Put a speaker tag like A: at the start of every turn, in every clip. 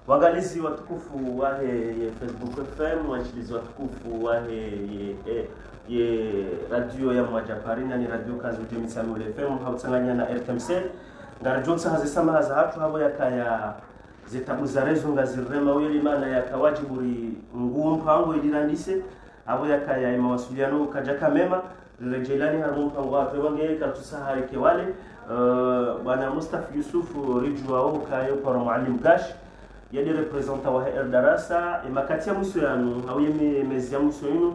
A: Wangalizi watukufu wahe ye Facebook FM, wanchilizi watukufu wahe ye radio ya Mwajaparina ni radio kazi ujemi Samuel FM hautsanganya na RTMC ngarajonsa hazisama haza hatu habo yakaya zitabu za rezo ngazirema wili mana yakawajiburi mpango ilirandise habo yakaya mawasiliano kajaka mema Rejelani harumu mpango wape wange katusaha ike wale bwana Mustafa Yusufu rijwa wao kayo para Maalim Gash yadi representa wa Erdarasa makatia muso yanu hawiyeme mezia muso yinu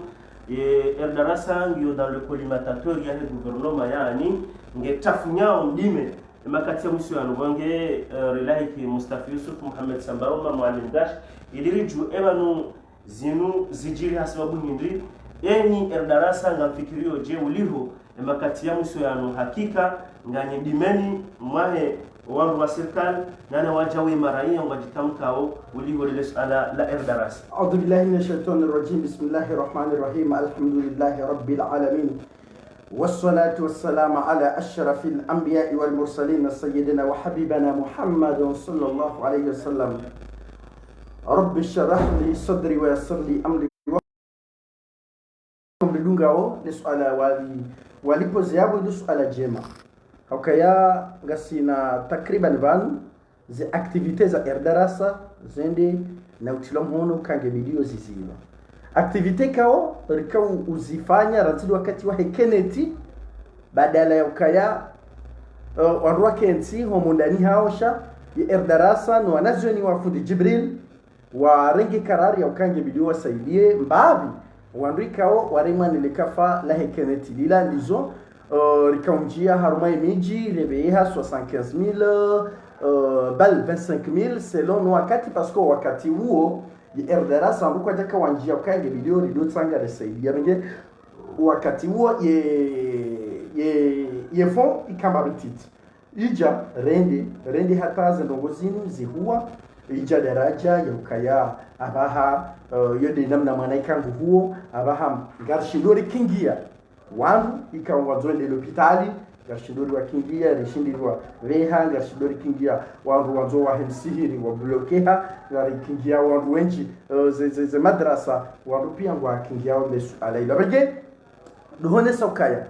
A: Erdarasa ngiyo dans le collimateur ya gouvernement yani ngetafunyao mdime makatia muso yanu wange relahi ki Mustafa Yusuf Muhammad Sambaroma Maalim Gash iliriju ebanu zinu zijiri hasababu hindri eni Erdarasa ngafikirio je uliho makatia muso yanu hakika nganye dimeni mwahe wangu wa serikali nana wajawi maraia wajitamkao uliho lile suala la Erdarasa.
B: A'udhu billahi minash shaitani rajim. Bismillahir rahmanir rahim. Alhamdulillahi rabbil alamin. Wassalatu wassalamu ala ashrafil anbiya'i wal mursalin sayyidina wa habibana Muhammadin sallallahu alayhi wasallam. Rabbi shrah li sadri wa yassir li amri. Mlungao ni suala walipoziabu ni suala jema. Hakaya gasina takriban van ze activités za Erdarasa zende na utilom hono kange video zizima. Activité kao rikao uzifanya ratili wakati wa hekeneti badala ya ukaya wanruwa kensi homondani haosha ya Erdarasa no wanazoni wafundi Jibril wa rengi karari ya ukange video wasaidie mbabi wanrikao warema nilikafa la hekeneti lila lizo rikaunjia haruma imiji rebeha 75,000 bal 25,000 selon wakati parce que wakati huo Erdarasa nduko jaka wanjia ukange video rido tsanga resaidia menge wakati huo ye fond ikamabititi ija rende hata zendongozini zihuwa ija daraja ya ukaya abaha yode namna manaikangu huo abaha garshindori kingia wandu ikawazwende l'hôpitali garshindori wa kingia rishindiriwa veha garshindori kingia wandu wanzo wa hemsihiri wa blokeha gari kingia wandu wenji ze madrasa wandu pia ngwa kingia wa mesu alaila bage duhone sokaya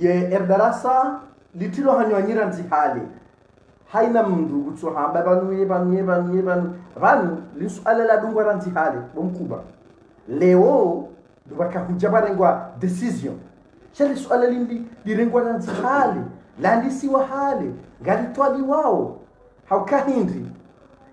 B: ye Erdarasa litilo hanyanyira nzihali haina mndu gutso hamba banu lisu alala dungwa ranzi hali bomkuba leo dubaka hujabarengwa decision shali suala lindi direngwa ranzi hali landisi wa hali ngari twali wao haukahindi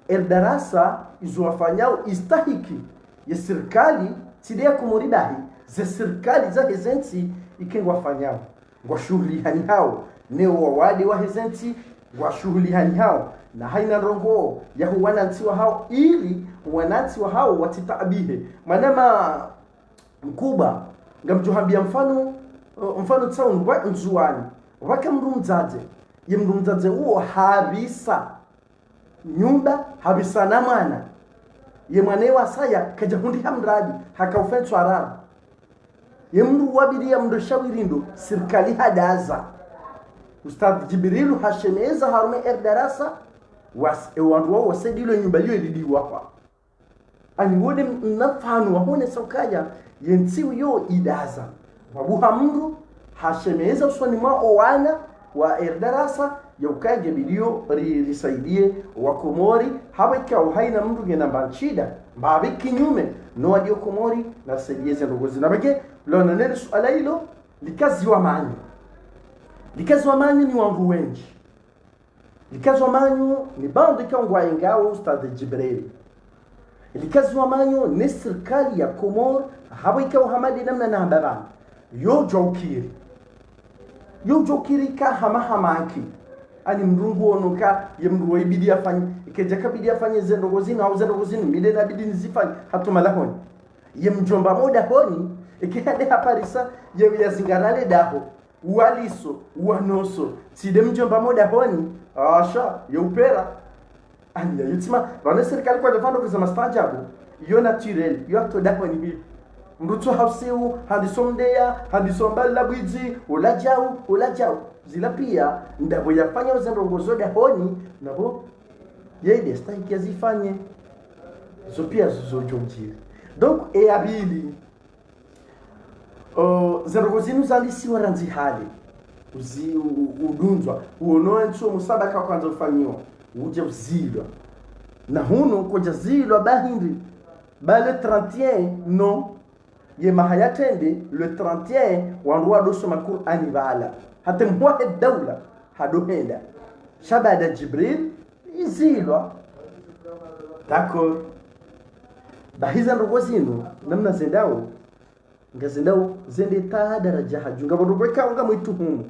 B: Erdarasa izuwafanyao istahiki ya serikali tidea kumuribahi ze serikali za hezensi ikengwa fanyao ngwa shughuli hani hao neo wawadi wa hezensi wa shughuli hani hao na haina rongo ya wanantiwa hao ili wanantiwa hao watitabihe manama mkuba ngamjuhambia mfano tsaun wa nzuani waka mrumzaje ye mrumzaje huo habisa nyumba habisa na mwana ye mwanewa saya kajahundi hamradi hakaufenswa arabu ye mru wabidi ya mdoshawirindo serikali hadaza Ustadh Jibrilu hashemeza harume Erdarasa wandu wao wasaidilo nyumba liyo ilidiwa hapa aniwode mnafanu wahone saukaja yensiu yo idaza wabuha mru hashemeza uswani mao wana wa Erdarasa ya ukaje bidio risaidie wa Komori haba ikaw haina mru gena mbanchida mbabe kinyume no adio Komori na sedieze ndogozi na bage lona nele suala hilo likazi wa manyu likazi wa manyu ni wangu wengi likazi wa manyu ni bando ikangwa ingao Ustadh Jibril likazi wa manyu ni serikali ya Komor haba ikaw hamadi namna na mbaba yo jokiri ka hamahamaki ani mrungu onoka yemru ibidi afanye ikejaka bidi afanye zendogozini au zendogozini mide na bidi nzifanye hatuma lahoni yemjomba moda honi ikihade haparisa yewe yazingarale daho waliso wanoso side mjomba moda honi asha yeupera anya yutima bana serikali kwa defando kusema stajabu yo naturel yo atodahoni bi mruto hauseu hadisomdea hadisombala bwizi ulajau zila pia ndabo yafanya uzendongozo da honi nabo yede stahiki azifanye zopia zojomjiri donc e abili zerogozinu zalisi waranzi hali udunzwa uonoe nsuo musabaka kwanza ufanyiwa uje uzilwa na huno koja zilwa bahindi le 31 non ye mahayatende le 31 wanruwa dosoma Qur'ani bala hata mwahe dawla hadohenda shabada Jibril izilwa d'accord bahiza ndogozino namna zendao ngazendao zende ta daraja hajunga bodobeka unga mwituhumu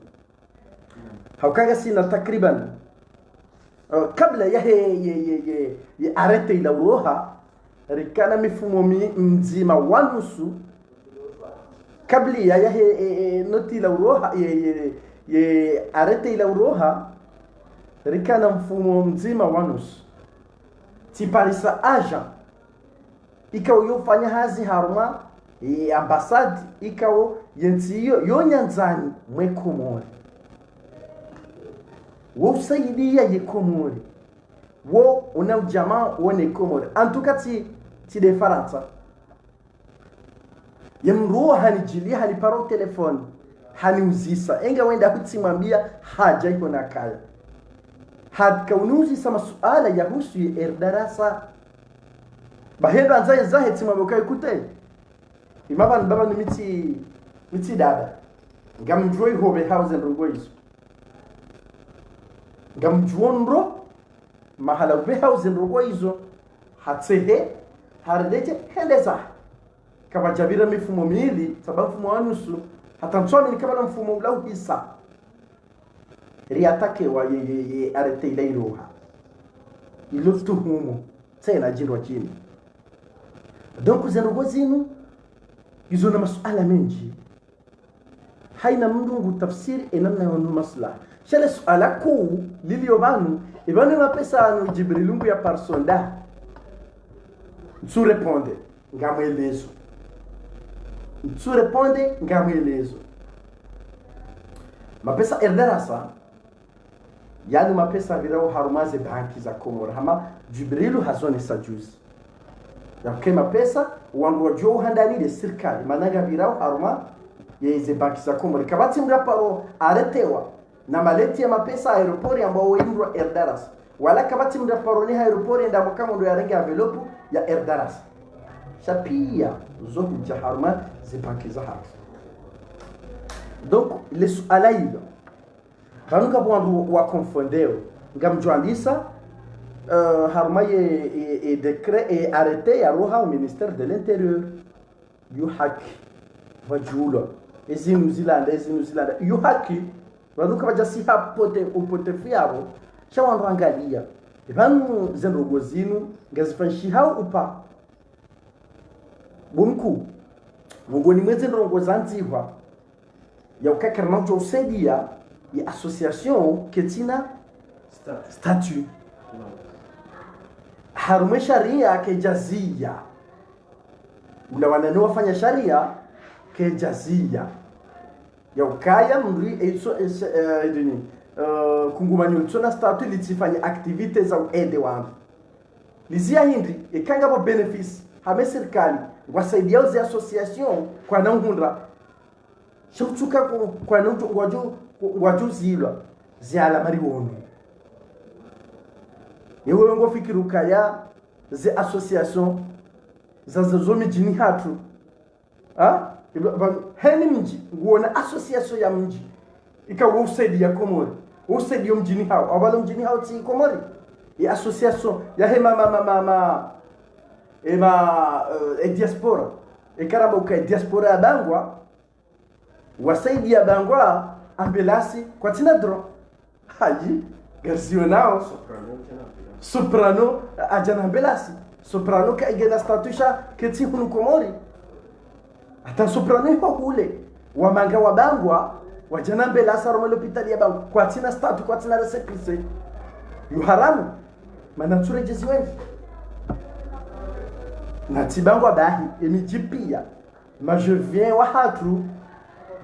B: haukaga sina takriban kabla ya arete ila uroha rikana mifumo mzima wanusu kabla ya noti ila uroha ye arete ila uroha rikana mfumo mzima wanusu tiparisa aja ikaw yofanya hazi haruma ambasade ikaw yensiyo yonyanzani mwekomori wo saidia yekomori wo una jamaa wone komori antuka ti de faransa yamruha hanijili hani paro telefone hani uzisa enga wenda kutimwambia haja iko na kaya had kaunuzi sama suala ya husu erdarasa bahendo anzaye zahe timwaboka ikute imaban baba ni miti dada ngamjoi hobe house nrongoizo ngamjuonro mahala hobe house nrongoizo hatsehe hardete hendeza kama jabira mifumo miili sababu mfumo anusu hata msoni ni kama mfumo ulau hisa riatake wa ye arete ile iroha iluftu humo tena jirwa chini donc zerogozinu izo na masuala mengi haina mndungu tafsiri enamna yonu maslaha shale suala kuu liliobanu ibanu mapesa anu Jibrilungu ya parsonda nsu responde ngamwelezo nsu responde ngamwelezo mapesa erdarasa yani mapesa virao harumaze banki za Komoro hama Jibrilu hazone sajuzi ya kema pesa wandu wajo handani de serikali managa virao haruma yeze banki za Komoro kabati mraparo aretewa na maleti ya mapesa aeropori ambao windwa erdaras wala kabati mraparo ni aeropori ndamo kama ndo yarenga envelope ya erdaras shapia zohu jaharuma ze banki za haki donc le sualailo kanuka wandu wa confondeo ngamjwandisa harma ye décret et arrêté ya roha au ministère de l'intérieur yu haki wajula ezinu zilanda yu haki wanuka bajasi hapote upote fiaro shawandu angalia ibanu zenrogozinu ngazifanshi hao upa bunku mugoni mweze ndrongozanzihwa ya ukakarna jo sedia ya association ketina statut harume sharia ke jazia ula wanano wafanya sharia ke jazia ya ukaya mri eso edini kungumanyo tsona statut litifanya activities za ende wangu lizia hindi ikanga bo benefits hame serikali wasaidia uzi association kwa nangundra shutuka kwa nutu waju zilwa ziala mariwono yewe ngo fikiruka ya ze association za zomi jini hatu heni mji nguona association ya mji ikawa usaidia Komori usaidia mjini hao abalo mjini hao ti Komori ya association ya hema diaspora ikaramba uka diaspora ya bangwa wasaidia bangwa ambelasi kwa tinadro haji garsio nao soprano ajana ambelasi soprano ka igena statusha keti hunu Komori hata soprano ipo kule wamanga wabangwa wajana ambelasi romo l'hôpital ya bangwa kwa tina statu kwa tina resepise yu haramu manature jezi wengi na tibangwa bahi emijipia ma je viens wa hatu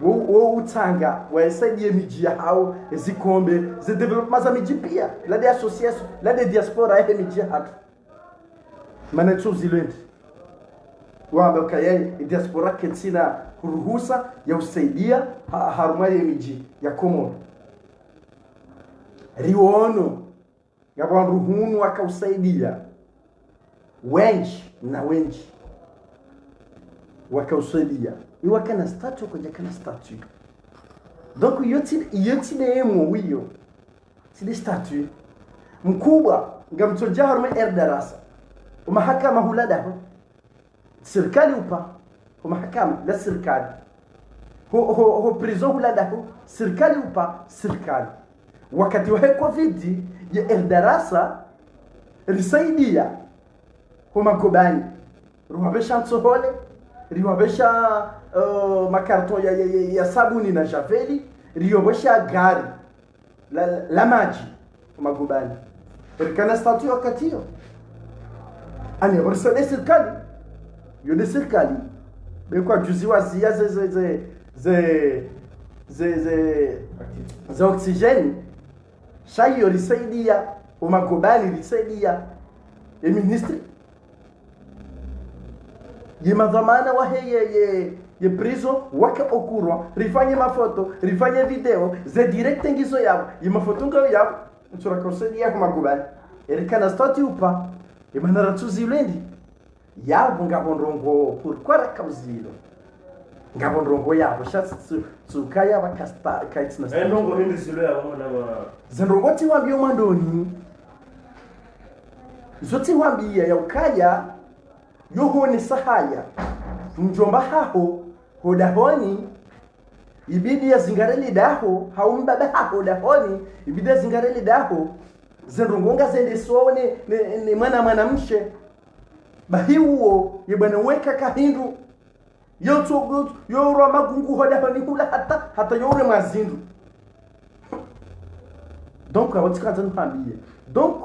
B: wo utanga wa esaidia miji hao ezikombe ze development za miji pia la de association la de diaspora ya miji hatu manatso zilwendi wamba kayani diaspora ketsina ruhusa ya usaidia haruma ya miji ya Komoro riono ngabantu hunu wakausaidia wengi na wengi wakausaidia iwakana statue koja kana statue donc yoti neemo wiyo sidi statue mkubwa ngamtoja haruma darasa umahakama huladaho serikali upa umahakama la serikali ho prison huladaho serikali upa serikali wakati wa covid ya darasa risaidia magobani ruhabesha nsohole riwabesha makarton ya sabuni na javeli riobesha gari la maji magobani rikana statue wakati hiyo ani warsale serikali yode serikali bekwa juzi wazia ze oxygene shayo risaidia umagobani risaidia ministri yemadhamana wahe ye prison wake okurwa rifanye mafoto rifanye video ze direct ngizo yabo yemafoto ngao yabo ntura kosedi yako magubani erikana stati upa yemanara tuzilendi yabo ngabondrongo pourquoi la kauzilo ngabondrongo yabo shatsu tsukaya bakasta kaitsna
A: ndongo hindi silo yabo na
B: zendongoti wambio mandoni zoti wambia ya ukaya yoho ni sahaya mjomba haho hodahoni ibidi ya zingareli daho haumbaba haho dahoni ibidi ya zingareli daho zendongonga zende suone ni mwana mshe bahi uo yebana weka kahindu yotogo yoro magungu hodahoni hula hata yore mazindu donc awatika zanfambie donc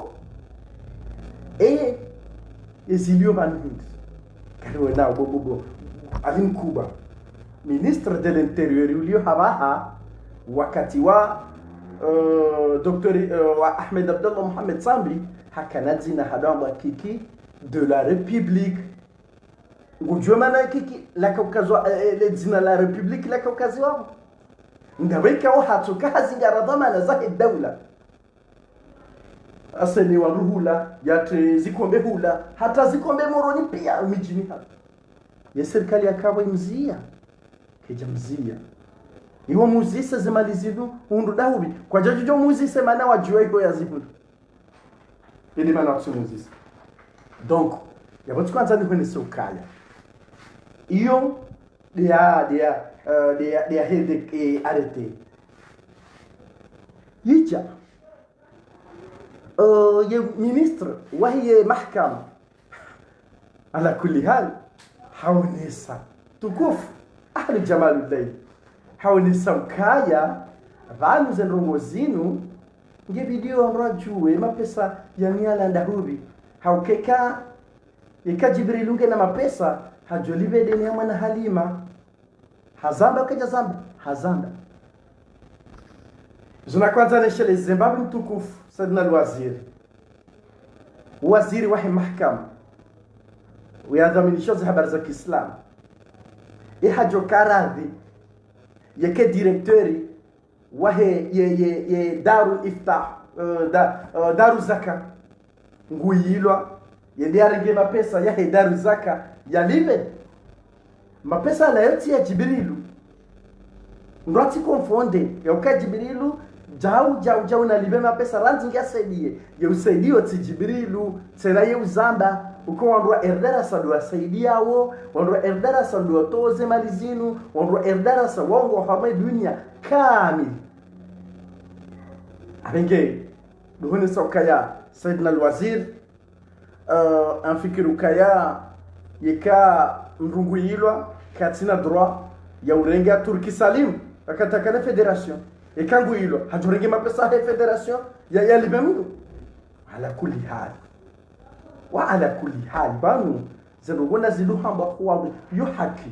B: exilio banhind kariwena bobobo alin kuba ministre de l'intérieur ulio habaha wakati wa docteur Ahmed Abdallah Mohamed Sambi hakanazina hadamba kiki de la république ngujomana kiki la kaukazwa ledzina la république la kaukazwa ndaweka hatuka hazingara dhamana za dawla aseni wa ruhula yate zikombe hula hata zikombe moroni pia mijini hapa ya serikali akawa imzia keja mzia iwo muzise zemalizidu undu dahubi kwa jajujo muzise mana wajua iko ya zibudu ili mana waksu muzise donc ya watu kwanza ni kwenye sokaya iyo dia hede arete yicha ye ministre wahiye mahkama ala kulli hal hawnisa tukufu ahli jamaluddin hawnisa ukaya vanu zenrongo zinu nge video amrajue mapesa ya miala ndahubi haukeka ika jibrilunge na mapesa hajolive deni ya mwana halima hazamba kaja zamba hazamba zuna kwanza neshele Zimbabwe mtukufu sadna alwaziri waziri wahi mahkama ويادمنيشوز habari za Kiislamu ihajo karadhi yake directori wahe ye darul iftah daru zaka nguyilwa yende arenge mapesa yahe daru zaka yalive mapesa la yoti ya Jibrilu ndoti konfonde yoka Jibrilu jau na live mapesa ranzi ngasaidie ye usaidio ti Jibrilu tena ye uzamba uko wandwa erdara sadwa saidia wo wandwa erdara sadwa toze malizinu wandwa erdara sa wango hama dunia kamil abenge duhuni sokaya saidna alwazir anfikiru kaya yeka mrunguyilwa katina droit ya urenga Turki Salim akatakana federation ekangu hilo hajurenge mapesa ya federation ya libemu ala kulli hal wa ala kulli hal banu zerugona ziluhamba kwa yo haki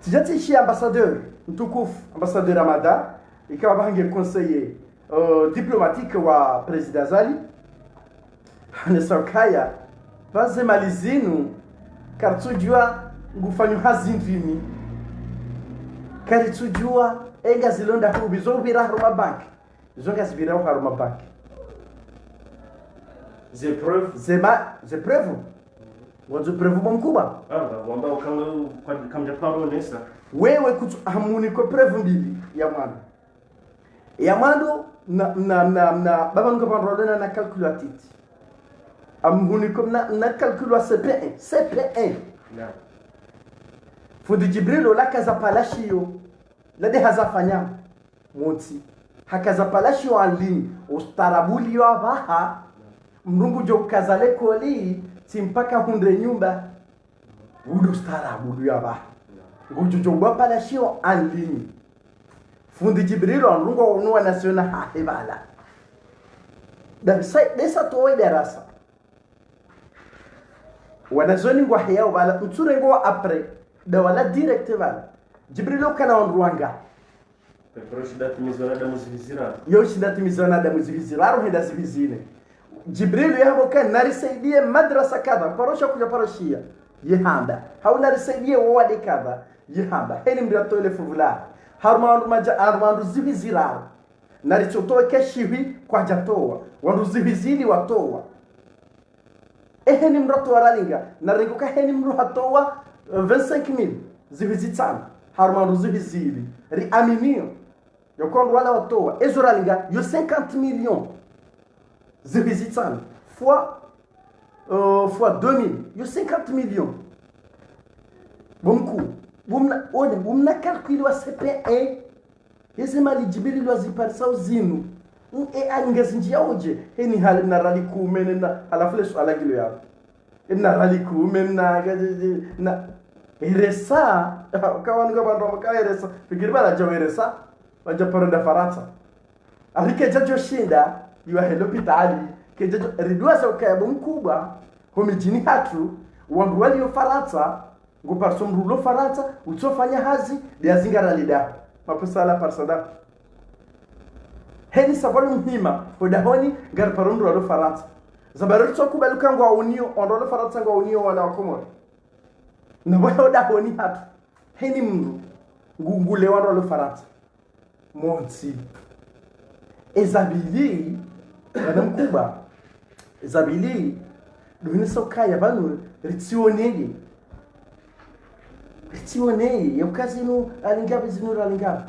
B: tijati shi ambassadeur mtukufu ambassadeur Ramadan ikawa bange conseiller diplomatique wa president Zali hanesakaya vaze malizinu kartujua ngufanyu hazindini karitujua ega zilonda hubi zo bira haruma bank zonga zibira haruma bank
A: Ze preuve
B: ze preuve wazo preuve mkubwa
A: wamba kamja paro nesa
B: wewe kutu hamuni kwa preuve mbili ya mando na baba ngo bandolena na calculatit amhuni comme na calcula CP1 fundi Jibril la kaza palashio la de hazafanya moti hakaza palashio en ligne ustarabuli wa baha mrungu jo kazale koli simpaka hundre nyumba udu starabuli ya baha ngujo jo gwa palashio en ligne fundi Jibril mrungu unwa nasiona haibala desa towe darasa wanazoni ngwa hiyo bala mture ngwa après da wala direct bala Jibril kana onruanga
A: pero shidati mizona da muzihizira
B: yo shidati mizona da muzihizira ro heda zivizine Jibril yabo kan narisaidie madrasa kadha parosha kuja paroshia yehanda hauna risaidie wadi kadha yehanda heni mbrato ile fuvula harmandu maja armandu zivizira narichotoa keshiwi kwa jatoa wandu zivizini watoa heni mrato waralinga naringuka heni mru hatoa 25000 zivizitana harmandu zivizili ri aminio yokondo wala watoa ezoralinga yo 50 millions zivizitana fois 2000 yo 50 millions bomku bomna calcul wa CP1 ese mali Jibril waziparisa uzinu angezinjia oje heni hali na rali kumene na alaflesh alagilo yao na rali kumene na eresa kawanuka bantu makaeresa fikiri bala jaweresa wanja parenda Faransa alike jajo shinda yuwa helopitali ke jajo ridua sa ukaya mkubwa homijini hatu wandu wali yo Faransa nguparso mrulo Faransa utofanya hazi dia zingara lida mapesala parsada heni sabalo mhima hodahoni gar parundu walo Faransa zabaru tsokubaluka ngwa unio ondolo Faransa ngwa unio wala wakomori na wao dahoni hatu heni mndu ngungule walo Faransa monti ezabili wana mkuba ezabili duhini sokaya banu ritsionege yokazinu alingabi zinura alingabi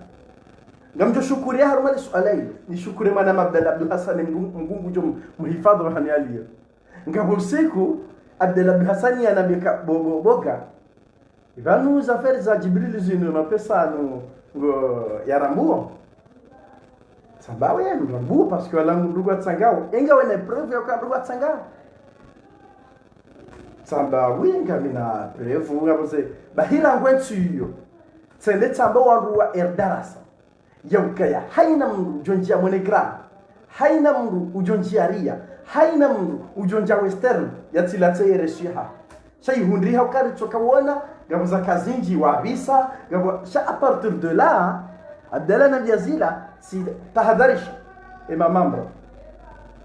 B: ngamjo shukuria haruma sualai ni shukuri mana Abdul Hassan mgungu jo muhifadhi rohani alia ngabo siku Abdul Hassan anabika boga ivanu zafari za Jibril zinu na pesa no ya rambuo sababu ya rambuo parce que la ndugu atsangao inga wena preuve ya ndugu atsangao samba winga mina preuve ngabose bahira ngwentu yo tsende tsamba wandu wa erdarasa yaukaya haina mndu ujonjia monegram haina mndu ujonjia ria haina mndu ujonjia western yatilate yereshiha shay hundri hakari tokawona gabuza kazinji wa visa gabo sha a partir de là Abdallah Nabiazila si tahadharish ema mambo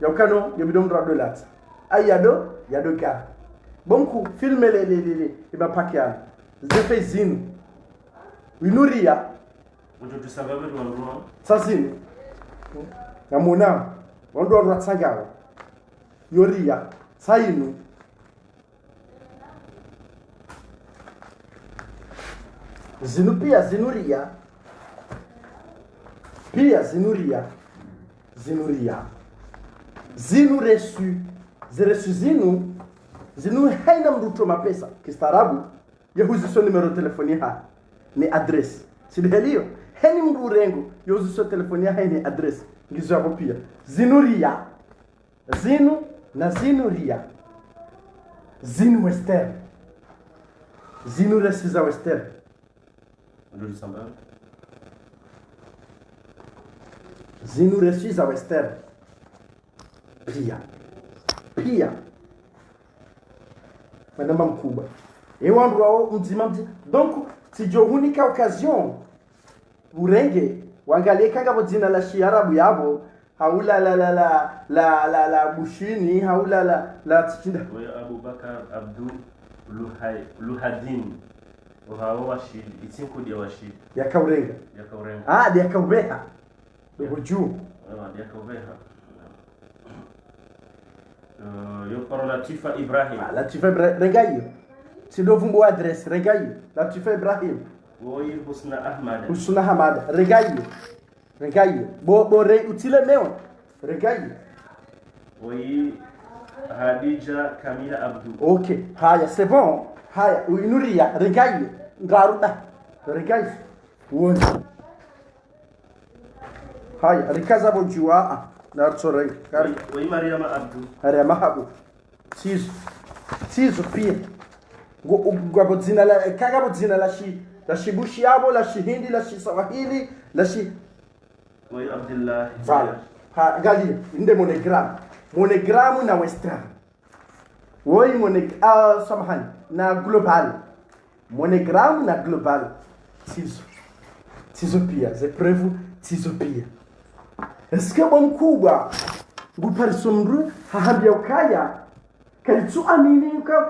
B: yaukano yabidom radolat ayado yadoka bonku filme le eba pakia zefe zinu winuria
A: ujo tusababu wanduwa
B: sasini namuna wandu ratsagawa yoria sainu zinu pia zinuria zinu resu zinu haina mruto mapesa kistaarabu yahuziso numero telefoni ha ni address sidelio heni mrurengo yahuziso telefoni ha ni address ngizo hapo pia zinuria zinu na zinuria zinu western zinu resu za western
A: ndio samba
B: zinu resu za western pia manamba mkubwa ewandu wao mzima donc sijohunika occasion urenge wangalie kanga jina la shiarabu yabo haula la bushini haula la tchinda
A: Wewe Abubakar Abdul Luhadin uhawo washid itsinko dia washid
B: yakaurenga dia kaubeha dogo juu
A: dia kaubeha yo Latifa Ibrahim
B: Latifa Ibrahim rengayo sido vumbo adresse rengayo Latifa Ibrahim
A: Oyi
B: Husna Hamada rengayo bo re utile mewa rengayo
A: Oyi Hadija Kamila Abdul.
B: Ok, haya, c'est bon. Haya, uinuria, rengayo, ngaruda, rengayo, uone. Haya, rikaza bojua, nartsore.
A: Oyi Mariama Abdul.
B: Mariama Abdul. Tizo pia. Ngwabo dzina la kagabo dzina la shibushi yabo, la shihindi, la shisawahili, la shi
A: Oyi Abdullah.
B: Vala. Ha, gali, inde monogramu na western. Woi samahani na global. Monogramu na global. Tizo pia, zeprevu tizo pia. Eske mkubwa nguparisomru hahambia ukaya kalitsu amini uka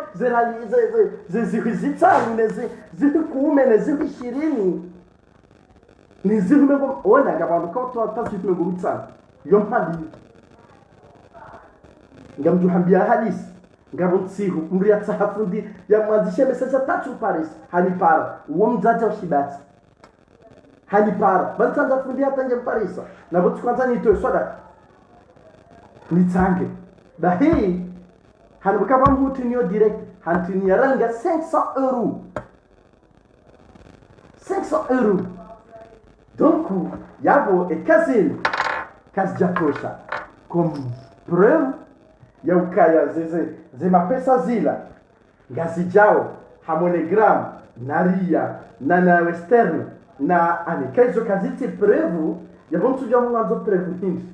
B: zizitanu zikuume na zishirini ni zimego ona gabantu ko tatu ngurutsa yompandi ngamjuhambia hadisi ngabuntsihu muri yatsahafundi yamwanzishe message tatu Paris hanipara uwo mzazi wa shibati hanipara bantanza fundi atanje Paris na botu kwanza nitoe soda nitsange da hii hanibuka bambuti niyo direct hantini yaranga 500 euros 500 euros donc yabo ekazini kazi jakosha comme preuve ya ukaya ze mapesa zila ngazi jao hamonogram na ria na western na anikezo kaziti preuve ya bontu jamu ngazo preuve hindi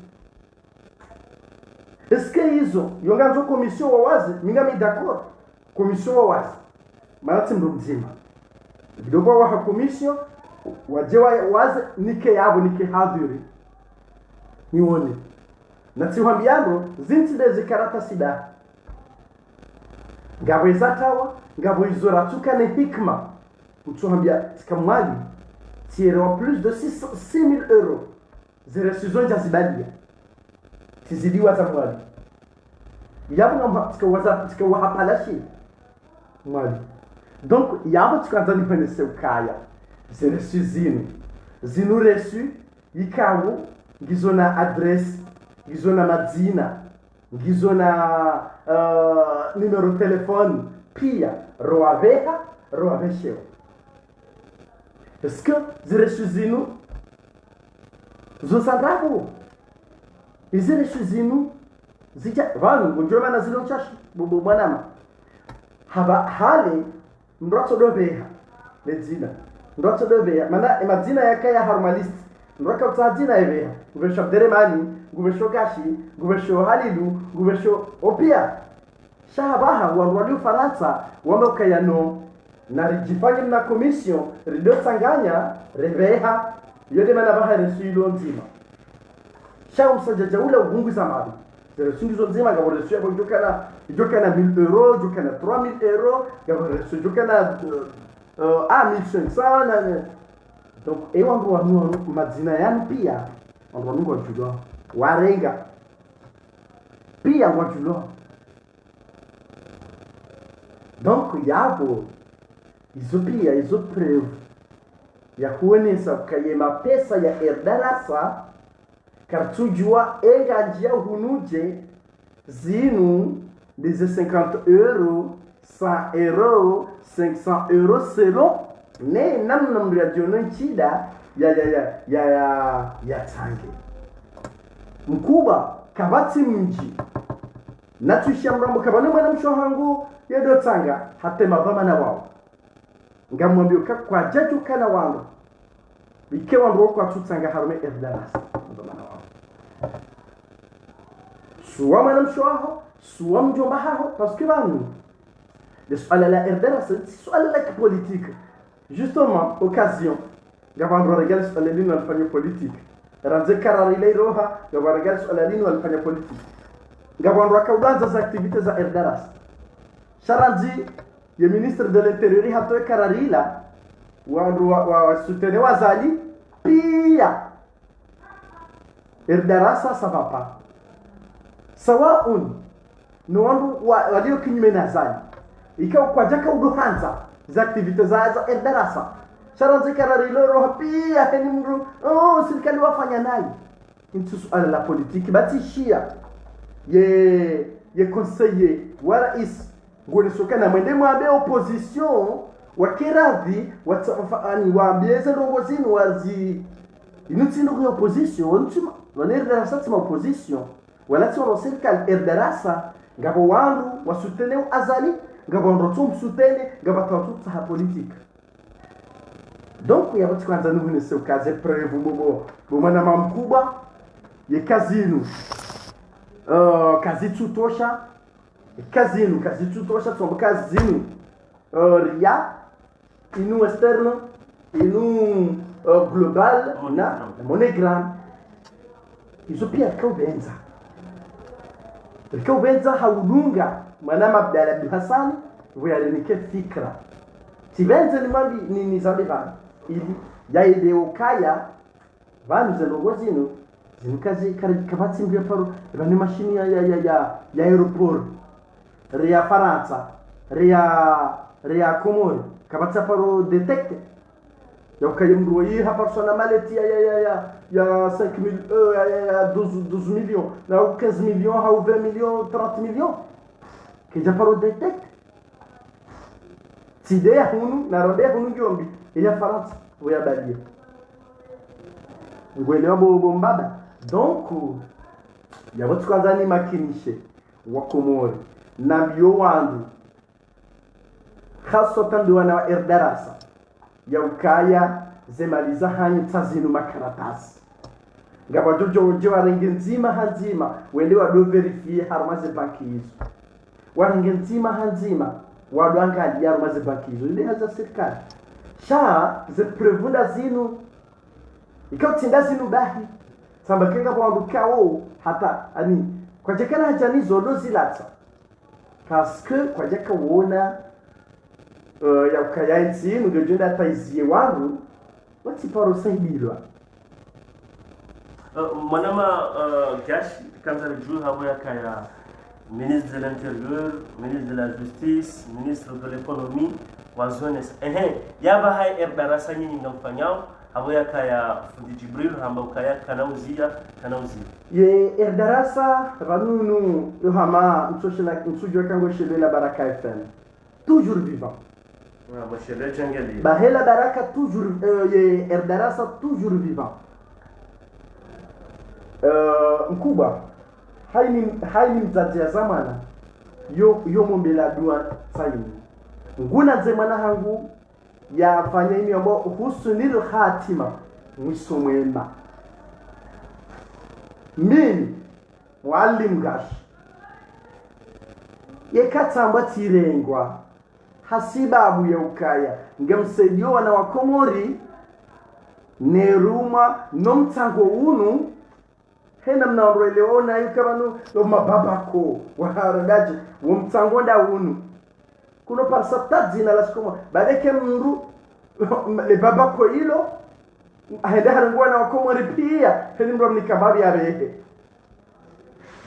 B: eske hizo yonganzo commission wawazi mingami d'accord commission wawazi malati mrumzima bidogo wa commission wajewa wazi nike yabo nike hadhiri nione na tiwambiano zintide zikarata sida ngabo izatawa ngabo izoratuka ne hikma mtuambia sikamwali tiero plus de 6000 euros zere sizonja zibadia tizidiwa tamwali yabo ngamba tika wahapalashi mwali donc yabo tikazani penese ukaya zere sizini zinu resu ikawo ngizona adresse ngizona madzina ngizona numero telefone pia roavehewa parce que ziresu zinu zosandrabo iziresu zinu zija vanhu ngonjoma na zino chashi bwanama haba hale ndratso doveha ledzina ndratso doveha mana madzina yakaya harmalist ndraka utadzina eveha ngubesho deremani ngubesho gashi ngubesho halilu ngubesho opia shabaha wa Faransa wamekayano na rijifanye na commission rido sanganya reveha yode mana baha resilo nzima sha umsajaja ule ubungu zamani resundo nzima ngabo resu yabo jokana 1000 euros jokana 3000 euros ngabo resu jokana 1500 na donc ewangu wanu madzina yanu pia wangu wa judo warenga pia wa judo donc yabo izo preuve ya kuonesa kayema pesa ya erdarasa kartujua engajia hunuje zinu des 50 euros 100 euros 500 euros selon ne namnam radiono chida ya tange mkuba kabati mji natushamrambo kabane mwana mshohangu yedo tanga hate mabama na wao ngamwambio kwa jaju kana wangu ikewa ndoko atutanga harume erdaras mabama na wao suwa mwana mshohaho suwa mjomba haho parce que banu de swala la erdaras swala la politique justement occasion gavandro regal swala lino alfanyo politique ranze karari ile roha gabaragara swala lini walifanya politiki gabandu akaudanza za activities za erdaras sharanzi ya ministre de l'intérieur hato kararila wa soutenir wazali pia erdarasa savapa sawaun no wandu walio kinyume na zali ikao kwa jaka udohanza za activities za erdarasa sharanzi kararila roha pia heni mru serikali wafanya nayo into suala la politiki batishia ye conseiller wa rais ngone sokana mwende mwambe opposition wakiradhi watafani waambeze ndongozini wazi inutsindo kwa opposition ntuma wanera sasa opposition wala tsoro serikali erdarasa ngabo wandu wasutene azali ngabo ndoto msutene ngabo tatu tsa politique donc ya watu kwanza nubune se kaze prevu bobo bomana mamkubwa ye kazinu kazi tutosha tumbo kazinu ria inu externe inu global na monogram hizo pia kaubenza haudunga manama Abdalla bin Hassan wealenike fikra tibenze ni mambi ni zabeba ili yaide ukaya vanhu zelongozino zinkazi kabati mbia paro bane mashini ya aeroport ria Faransa ria Komori kabati paro detecte ya ukayemruo hii hapa sona maleti ya 5 ya 12 millions na 15 millions au 20 millions 30 millions kija paro detecte tidea hunu na robe hunu jombi ya Faransa wa badia ngwelewa bobo mbaba donc ya watu kwanza ni makinishe wa Komori na mbio wandu hasa tandu wana erdarasa ya ukaya zemaliza hanyu tazinu makaratasi ngaba jojo warengenzima hanzima wende wado verifie harumaze banki hizo warengenzima hanzima wado angali harumaze banki hizo ile haza serikali sha ze prevunda zinu ikautinda zinu bahi samba kenga kwa ndukao hata ani kwa jekana hajani zodo zilata kaske kwa jeka uona ya ukayainzi ngejenda taizie wangu watiparo saibilwa
A: manama gash kanza rejou habo ya kaya ministre de l'intérieur, ministre de la justice, ministre de l'économie wa zones yaba hay erdarasa nyinyi ngamfanyao habo ya kaya fundi Jibril hamba ukaya kanauzia
B: ye erdarasa ranunu yohama msujwa kango shebela Baraka FM toujours vivant bahela Baraka toujours ye erdarasa toujours vivant mkuba haini mzazi ya zamana yo mombela dua saini nguna zemana hangu ya fanya ini ambo husnul khatima mwisho mwema mimi mwalimu gash yekatamba tirengwa hasibabu ya ukaya ngamsaidio wana wa Komori neruma nomtango unu hena mnaoreleona yukabanu lo mababako waharagaje womtangonda unu kuno parsata zina la sikoma badeke mru le babako hilo ahenda harangwa na Komori pia heni mru mnikababi ya rehe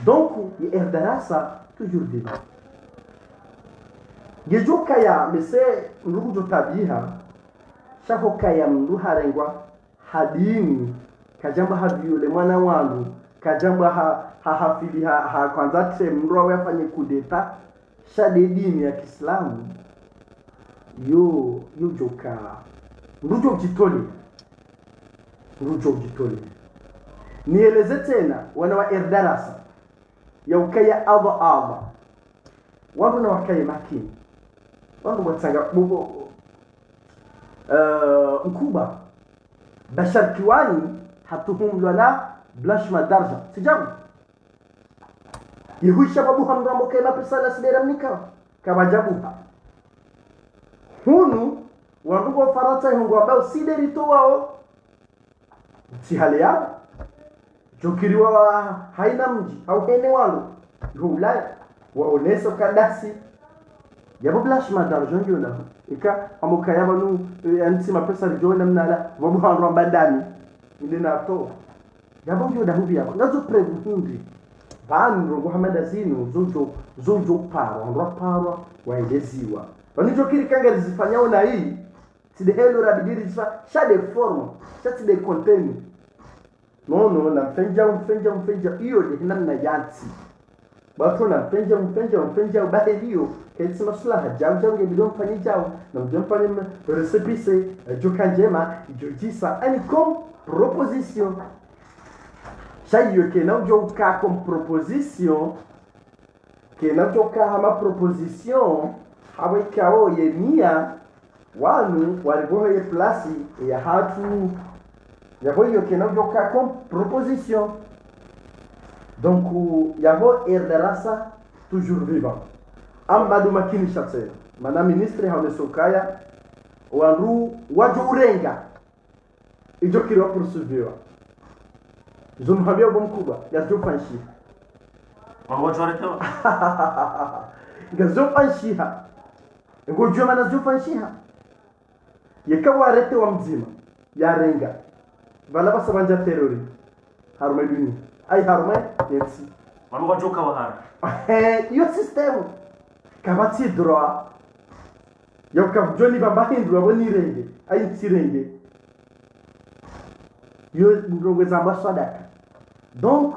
B: donc ye erdarasa toujours vivant gejoka ya mese mrugo tabiha shako kaya mru harengwa hadini kajamba habiule mwana wangu kajamba hafili kwanza tse mru awafanye kudeta shade dini ya Kiislamu yo joka mrujo jitole nieleze tena wana wa erdarasa ya ukaya aba watu na wakaya makini watu watanga bubo mkuba bashar kiwani hatuhum lana blash madarja sijabu yehuisha babu hamrambo kema pesa la sidera mnika kama jabuha hunu wandugo Faransa hongo ambao sideri to wao si hali yao jokiriwa haina mji au hene wangu Ulaya waonesa kadasi yabo blanchiment d'argent yona ika amuka yabanu antsima pesa jona mnala wabu hanro mbandani ndina to yabo ndio dahubi yabo ngazo prevundi vanhu ngohamada zinu zojo paro waeleziwa vanijokiri kanga zifanyao na hii sidehelo rabidiri zifa shade forma shade content no na mfenja hiyo ni namna yansi watu na mfenja bahilio kaisi masula hajauja ngebilo mfanyi jao na mjomfanya recipese joka njema jojisa ani comme proposition chayo que não jogar comme proposition que não jogar uma proposition hawe kao yemia wanu waliboha ye place ya hatu ya hoyo que não jogar comme proposition donc yavo erderasa toujours vivant ambadu makini chatse mana ministre hawe sokaya wanru waju urenga ijokiro poursuivre zumhabia bomkuba yazopanshi
A: mambo chorito
B: gazopanshiha ngojua mana zopanshiha yekawarete wa mzima yarenga vala basabanja terrori harume duni ai harume yetsi
A: mambo joka wahara
B: yo system kabati droit yo kabjoni baba hindro boni renge ai tsirenge yo ndongeza ambassadaka donc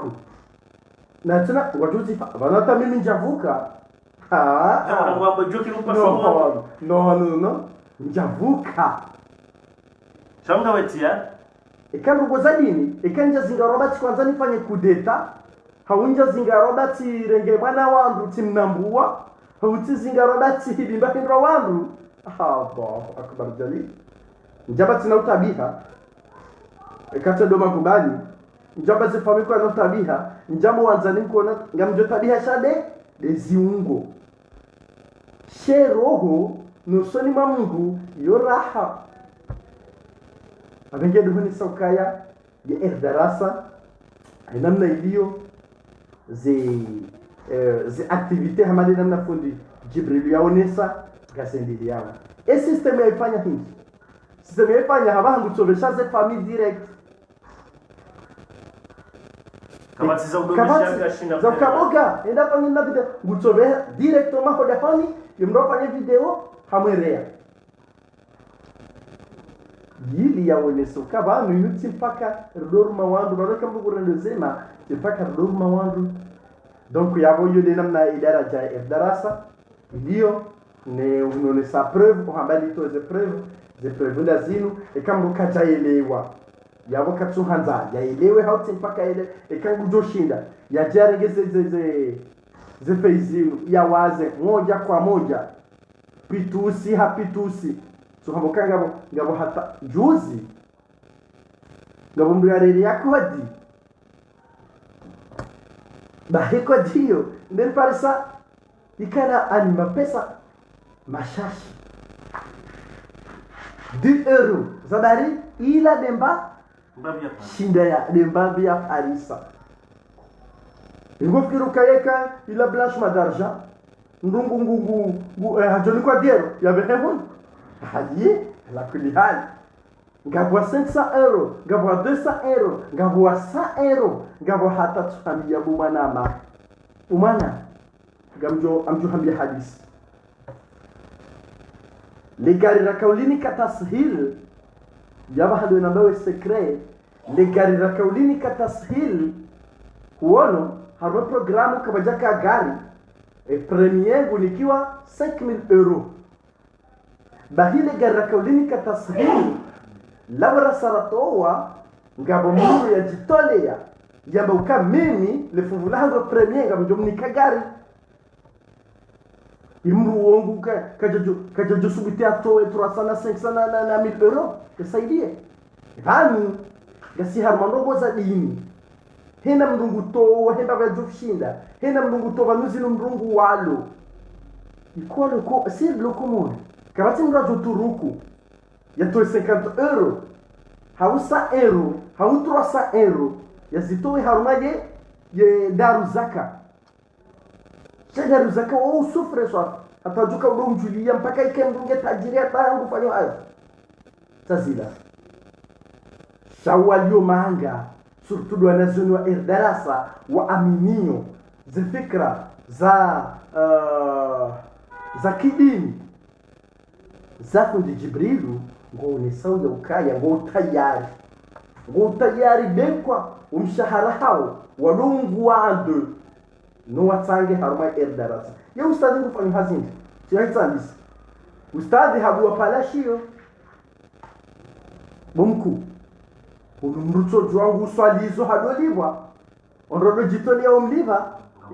B: natuna wajuzi vanata mimi njavuka
A: mambo joka no pasho
B: no njavuka
A: shamga wetia
B: ikandugo zadini ikanja zinga robert kwanza nifanye kudeta haunja zinga robert renge mwana wangu timnambua hauti zinga robert hibimba hindro wangu bo akbar jali njabati na utabiha ikata doma kubani njamba zifamiko na tabiha njamo wanzani kuona ngamjo tabiha shade deziungo sheroho nusoni mamungu yoraha abenge duhuni saukaya ya erdarasa namna iliyo ze activite hamadi namna fundi Jibril yaonesa gasendili yao system yaifanya hivi system yaifanya habangu tsobesha ze family direct
A: kama siza udobisha shina
B: za kaboga enda fanya na video ngutsobe directement ko defani yimro fanya video hamwerea yili yaoneso kabanu yuti mpaka rorma wandu baraka mbugurendo zema mpaka rorma wandu donc yabo yode namna idara ja darasa ndio ne unone sa preuve habari to ze preuve ndazinu ekambo kajaelewa yabo katsuhanza yaelewe hauti mpaka ile ekangujoshinda yajarengeze ze feizinu yawaze moja kwa moja pitusi hapitusi so ngabo hata juzi ngabo mbiareli yakodi bahiko dio ndel parisa ikana anima pesa mashashi 2 euros zadari ila demba shinda ya demba via parisa ngofikiru kayeka ila blanchiment d'argent ndungu hajoni kwa diero ya behemon haye la kulihali ngabwa 500 euros ngabwa 200 euros ngabwa 100 euros ngabwa hata tuambia bumana umana gamjo amjo hambia hadisi legari rakaulini katashil yaba hado nambawe secret legari rakaulini katashil huono harbo programu kabajaka gari premier gunikiwa 5000 euros bahile garakaulini katashil labra saratoa ngabo muru ya jitolea yamba uka mimi lefuvulango premier ngabo mnika gari imru wangu kajajo subitia towe 300 500 na 1000 euros kasaidie vanu gasi harmandogo za dini hena mrungu to henda vajofshinda hena mrungu to vanuzino mrungu walo ikolo ko c'est le commun kabati mrajo turuku ya to 50 euros hau 100 euros hau 300 euros yazitoe harumaje ye daru zaka daru zaka au sufre swa atajuka ndo mjulia mpaka ikembunge tajiri atangu fanyo hayo tazila shawalio manga surtout wanazoni wa darasa wa aminio zifikra za kidini zafundi Jibrilu ngone sauya ukaya ngo tayari bekwa umshahara hao walungu wandu no watsange haruma darasa ya ustadi kufanya hazindi siyaitsandisa ustadi habuwa palashio bomku unumruto jwangu swalizo hadolibwa onrodo jitolia omliva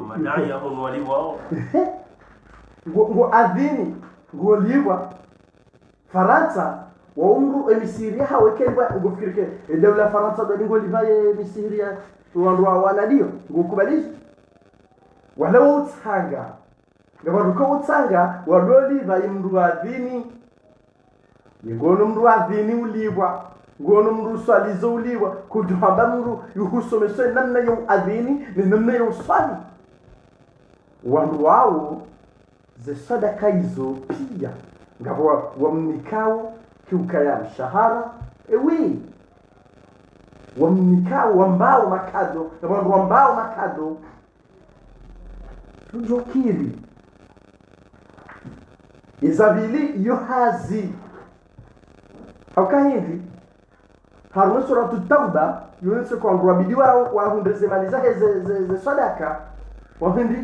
A: madai ya onwaliwa
B: ngo adhini ngo liwa Faransa wa umru emisiria hawekebwa ngofikirike dawla Faransa ndo ngo liva emisiria tuandwa wanadio ngo kubalishi wala utsanga ngabaruka utsanga wadoliva imru adhini ngono mru adhini ulibwa ngono mru swalizo ulibwa kuduhamba mru yuhusomeswe namna yo adhini ni namna yo swali wandu wao ze sadaka hizo pia ngabo wamnikao kiukaya mshahara ewi wamnikao wambao makado ngabandu wambao makado tujokiri izabili yohazi haukahindi haruna suratu tauba yunse kwa ngwabidi wao wahundeze maliza ze sadaka wahindi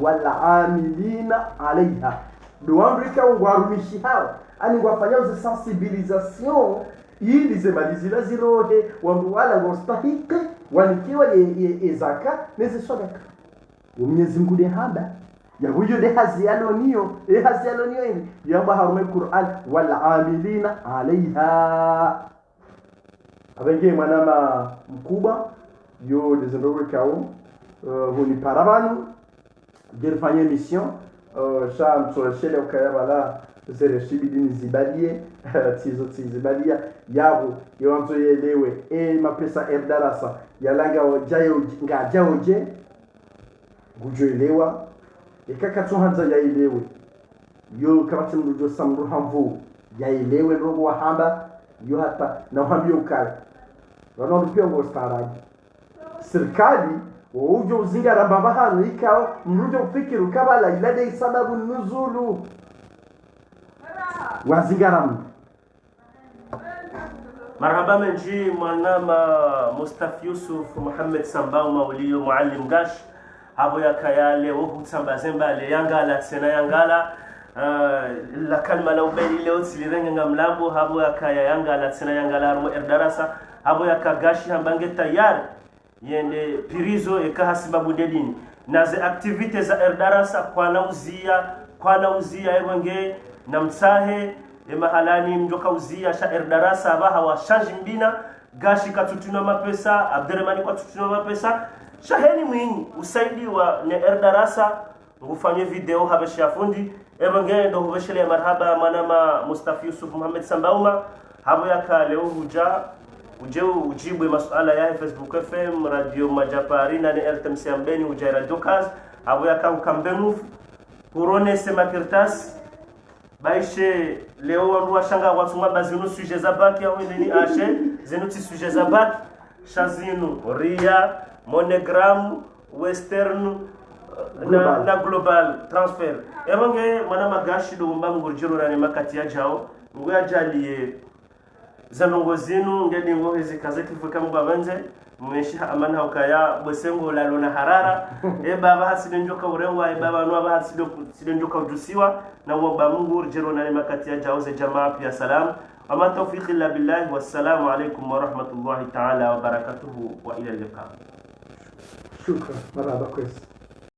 B: wala amilina alaiha duamrika ngwarumishi hao ani ngwafanya ze sensibilisation ili ze malizila zirohe wandu wala ngostahiki wanikiwa ye zaka neze sadaka Mwenyezi Mungu de haba ya huyo de hazialonio hivi ya baharume Qur'an wala amilina alaiha abenge mwanama mkubwa yo dezendowe kao huni parabanu gerfanye mission sham sur shele ukayabala zere shibidini zibalie tizo tizibalia yabo yonzo yelewe mapesa darasa yalanga ojayo ngajaoje gujoelewa ikaka tuhanza yaelewe yo kama timrujo samru hamvu yaelewe rogo wahamba yo hata na wambio ukali wanondo pia ngo staraji serikali ujo uzingara mbabahano ikao mrujo kufikiru kabala ilade sababu nuzulu wazingara
A: marhaba menji mwanama Mustafa Yusuf Muhammad Sambao Maulio Muallim Gash habo yakayale wokutsamba zembale yangala tsena yangala la kalma la ubeli leo tsilirenga ngamlambo habo yakaya yangala tsena yangala harmo darasa habo yakagashi hambange tayari yende pirizo ekahasibabu dedini na ze activities za darasa kwa nauzia evenge na msahe mahalani mjoka uzia sha darasa abaha wa change mbina gashi katutuna mapesa Abdurrahman kwa tutuna mapesa shaheni mwinyi usaidiwa ne darasa ngufanye video habasha fundi evenge ndo hubashele marhaba manama Mustafa Yusuf Muhammad Sambauma habo yaka leo ujibu masuala ya Facebook FM Radio Majapari na ni RTMC ambeni ujaira dokaz habo yaka ukambenu kurone sema kirtas baishe leo wandu washanga watuma bazinu sujet za baki au ndeni ashe zenu ti sujet za baki shazinu ria monogram western na global transfer evenge mana magashi do mbango jiro na makati ya jao ngoya jalie zanongo zinu ngedi ngo hizi kaze kifuka mbabanze mwesha amana ukaya bosengo lalo na harara baba haside njoka urewa baba no baba haside njoka ujusiwa na waba Mungu jiro na makati ya jao ze jamaa pia salam ama tawfiq illa billah wassalamu alaykum wa rahmatullahi ta'ala wa barakatuhu wa ila liqa
B: shukran marhaba kwesi